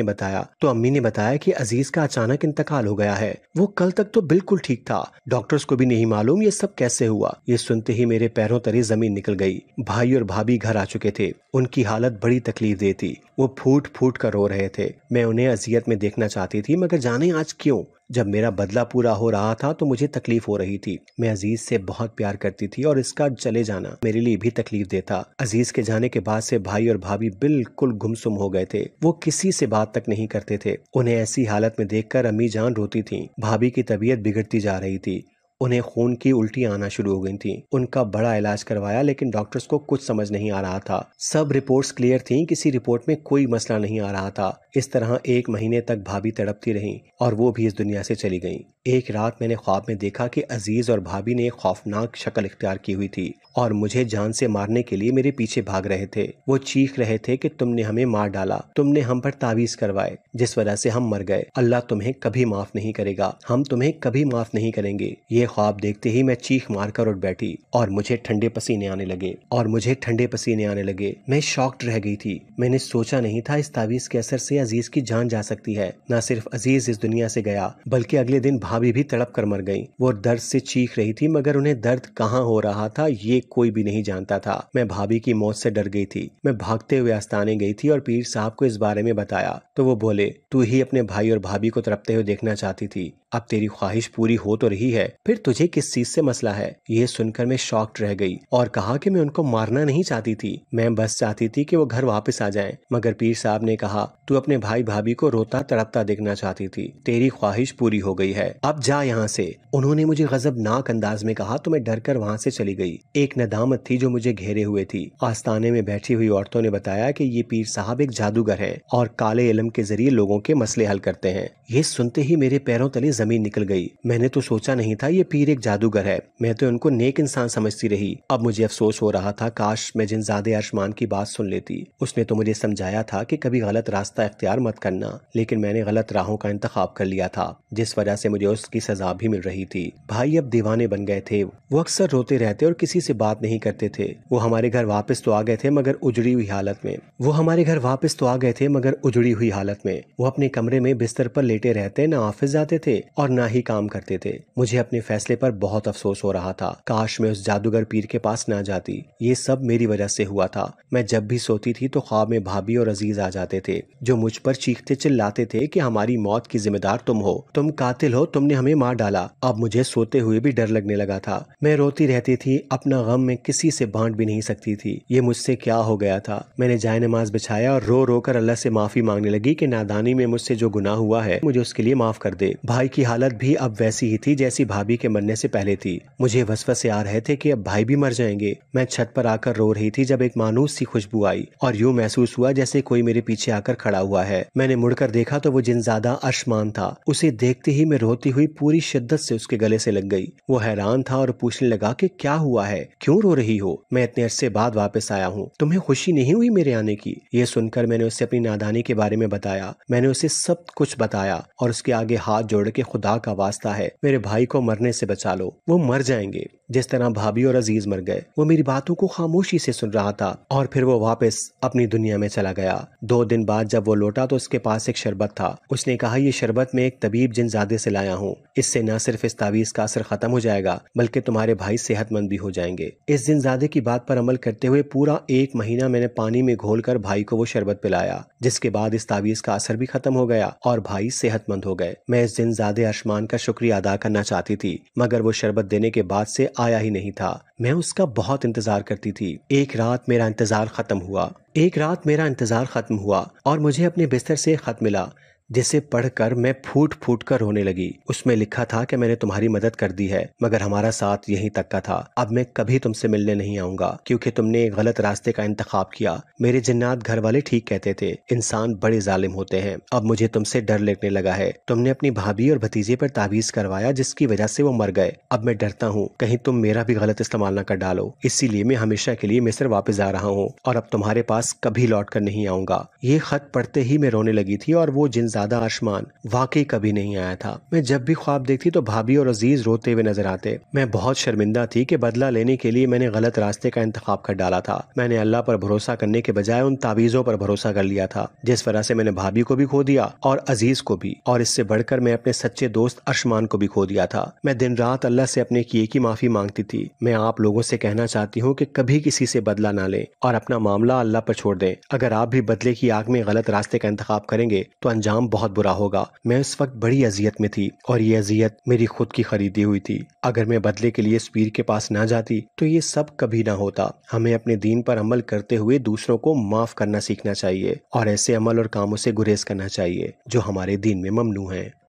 ने बताया कि अजीज का अचानक इंतकाल हो गया है। वो कल तक तो बिल्कुल ठीक था। डॉक्टर्स को भी नहीं मालूम ये सब कैसे हुआ। ये सुनते ही मेरे पैरों तले जमीन निकल गई। भाई और भाभी घर आ चुके थे। उनकी हालत बड़ी तकलीफ दे थी। वो फूट फूट कर रो रहे थे। मैं उन्हें अजियत में देखना चाहती थी मगर जाने आज क्यों। जब मेरा बदला पूरा हो रहा था तो मुझे तकलीफ हो रही थी। मैं अजीज से बहुत प्यार करती थी और इसका चले जाना मेरे लिए भी तकलीफ देता। अजीज के जाने के बाद से भाई और भाभी बिल्कुल गुमसुम हो गए थे। वो किसी से बात तक नहीं करते थे। उन्हें ऐसी हालत में देखकर अम्मी जान रोती थी। भाभी की तबीयत बिगड़ती जा रही थी। उन्हें खून की उल्टी आना शुरू हो गई थी। उनका बड़ा इलाज करवाया लेकिन डॉक्टर्स को कुछ समझ नहीं आ रहा था। सब रिपोर्ट्स क्लियर थीं, किसी रिपोर्ट में कोई मसला नहीं आ रहा था। इस तरह 1 महीने तक भाभी तड़पती रहीं और वो भी इस दुनिया से चली गईं। एक रात मैंने ख्वाब में देखा कि अजीज और भाभी ने एक खौफनाक शक्ल इख्तियार की हुई थी और मुझे जान से मारने के लिए मेरे पीछे भाग रहे थे। वो चीख रहे थे कि तुमने हमें मार डाला, तुमने हम पर तावीज करवाए जिस वजह से हम मर गए। अल्लाह तुम्हें कभी माफ नहीं करेगा, हम तुम्हें कभी माफ नहीं करेंगे। ये ख्वाब देखते ही मैं चीख मारकर उठ बैठी और मुझे ठंडे पसीने आने लगे। मैं शॉक्ड रह गई थी। मैंने सोचा नहीं था इस तावीज के असर से अजीज की जान जा सकती है। न सिर्फ अजीज इस दुनिया से गया बल्कि अगले दिन भाभी भी तड़प कर मर गई। वो दर्द से चीख रही थी मगर उन्हें दर्द कहाँ हो रहा था ये कोई भी नहीं जानता था। मैं भाभी की मौत से डर गई थी। मैं भागते हुए आस्थाने गई थी और पीर साहब को इस बारे में बताया तो वो बोले, तू ही अपने भाई और भाभी को तड़पते हुए देखना चाहती थी, अब तेरी ख्वाहिश पूरी हो तो रही है, फिर तुझे किस चीज से मसला है। ये सुनकर मैं शॉक्ड रह गई और कहा कि मैं उनको मारना नहीं चाहती थी, मैं बस चाहती थी कि वो घर वापस आ जाएं। मगर पीर साहब ने कहा, तू अपने भाई भाभी को रोता तड़पता देखना चाहती थी, तेरी ख्वाहिश पूरी हो गई है, अब जा यहाँ से। उन्होंने मुझे गजबनाक अंदाज में कहा तो मैं डर कर वहाँ से चली गई। एक नदामत थी जो मुझे घेरे हुए थी। आस्थाने में बैठी हुई औरतों ने बताया कि ये पीर साहब एक जादूगर है और काले इल्म के जरिए लोगों के मसले हल करते हैं। ये सुनते ही मेरे पैरों तले जमीन निकल गई। मैंने तो सोचा नहीं था ये पीर एक जादूगर है, मैं तो उनको नेक इंसान समझती रही। अब मुझे अफसोस हो रहा था, काश मैं जिनजादे अरशमान की बात सुन लेती। उसने तो मुझे समझाया था कि कभी गलत रास्ता इख्तियार मत करना, लेकिन मैंने गलत राहों का इंतखाब कर लिया था, जिस वजह से मुझे उसकी सजा भी मिल रही थी। भाई अब दीवाने बन गए थे। वो अक्सर रोते रहते और किसी से बात नहीं करते थे। वो हमारे घर वापस तो आ गए थे मगर उजड़ी हुई हालत में। वो अपने कमरे में बिस्तर पर लेटे रहते, ना ऑफिस जाते थे और ना ही काम करते थे। मुझे अपने फैसले पर बहुत अफसोस हो रहा था। काश मैं उस जादूगर पीर के पास ना जाती। ये सब मेरी वजह से हुआ था। मैं जब भी सोती थी तो ख्वाब में भाभी और अजीज आ जाते थे, जो मुझ पर चीखते चिल्लाते थे कि हमारी मौत की जिम्मेदार तुम हो, तुम कातिल हो, तुमने हमें मार डाला। अब मुझे सोते हुए भी डर लगने लगा था। मैं रोती रहती थी, अपना गम में किसी से बांट भी नहीं सकती थी। ये मुझसे क्या हो गया था। मैंने जाए नमाज बिछाया और रो रो कर अल्लाह से माफी मांगने लगी कि नादानी में मुझसे जो गुनाह हुआ है मुझे उसके लिए माफ कर दे। भाई की हालत भी अब वैसी ही थी जैसी भाभी के मरने से पहले थी। मुझे वसवसे आ रहे थे कि अब भाई भी मर जाएंगे। मैं छत पर आकर रो रही थी जब एक मानूस सी खुशबू आई और यूं महसूस हुआ जैसे कोई मेरे पीछे आकर खड़ा हुआ है। मैंने मुड़कर देखा तो वो जिनजादा अरशमान था। उसे देखते ही मैं रोती हुई पूरी शिद्दत से उसके गले से लग गई। वो हैरान था और पूछने लगा कि क्या हुआ है, क्यों रो रही हो? मैं इतने अरसे बाद वापस आया हूँ, तुम्हें खुशी नहीं हुई मेरे आने की? ये सुनकर मैंने उससे अपनी नादानी के बारे में बताया। मैंने उसे सब कुछ बताया और उसके आगे हाथ जोड़ के, खुदा का वास्ता है मेरे भाई को मरने से बचा लो, वो मर जाएंगे जिस तरह भाभी और अजीज मर गए। वो मेरी बातों को खामोशी से सुन रहा था और फिर वो वापस अपनी दुनिया में चला गया। 2 दिन बाद जब वो लौटा तो उसके पास एक शरबत था। उसने कहा, ये शरबत मैं एक तबीब जिनजादे से लाया हूँ, इससे न सिर्फ इस तावीज का असर खत्म हो जाएगा बल्कि तुम्हारे भाई सेहतमंद भी हो जाएंगे। इस जिनजादे की बात पर अमल करते हुए पूरा 1 महीना मैंने पानी में घोलकर भाई को वो शरबत पिलाया, जिसके बाद इस तावीज का असर भी खत्म हो गया और भाई सेहतमंद हो गए। मैं इस जिनजादे अरशमान का शुक्रिया अदा करना चाहती थी मगर वो शरबत देने के बाद से आया ही नहीं था। मैं उसका बहुत इंतजार करती थी। एक रात मेरा इंतजार खत्म हुआ और मुझे अपने बिस्तर से खत मिला जिसे पढ़कर मैं फूट फूट कर रोने लगी। उसमें लिखा था कि मैंने तुम्हारी मदद कर दी है मगर हमारा साथ यहीं तक का था। अब मैं कभी तुमसे मिलने नहीं आऊंगा क्योंकि तुमने एक गलत रास्ते का इंतखाब किया। मेरे जिन्नात घर वाले ठीक कहते थे, इंसान बड़े जालिम होते हैं। अब मुझे तुमसे डर लगने लगा है। तुमने अपनी भाभी और भतीजे पर तावीज करवाया जिसकी वजह से वो मर गए। अब मैं डरता हूँ कहीं तुम मेरा भी गलत इस्तेमाल न कर डालो, इसीलिए मैं हमेशा के लिए मिस्र वापस जा रहा हूँ और अब तुम्हारे पास कभी लौट कर नहीं आऊंगा। ये खत पढ़ते ही मैं रोने लगी थी और वो जिनजादा अरशमान वाकई कभी नहीं आया था। मैं जब भी ख्वाब देखती तो भाभी और अजीज रोते हुए नजर आते। मैं बहुत शर्मिंदा थी कि बदला लेने के लिए मैंने गलत रास्ते का इंतखाब कर डाला था। मैंने अल्लाह पर भरोसा करने के बजाय उन तावीजों पर भरोसा कर लिया था, जिस वजह से मैंने भाभी को भी खो दिया और अजीज को भी, और इससे बढ़कर मैं अपने सच्चे दोस्त अरशमान को भी खो दिया था। मैं दिन रात अल्लाह से अपने किए की माफी मांगती थी। मैं आप लोगों से कहना चाहती हूँ कि कभी किसी से बदला ना लें और अपना मामला अल्लाह पर छोड़ दें। अगर आप भी बदले की आग में गलत रास्ते का इंतखाब करेंगे तो अंजाम बहुत बुरा होगा। मैं उस वक्त बड़ी अजियत में थी और ये अजियत मेरी खुद की खरीदी हुई थी। अगर मैं बदले के लिए इस पीर के पास ना जाती तो ये सब कभी ना होता। हमें अपने दीन पर अमल करते हुए दूसरों को माफ करना सीखना चाहिए और ऐसे अमल और कामों से गुरेज करना चाहिए जो हमारे दीन में ममनू है।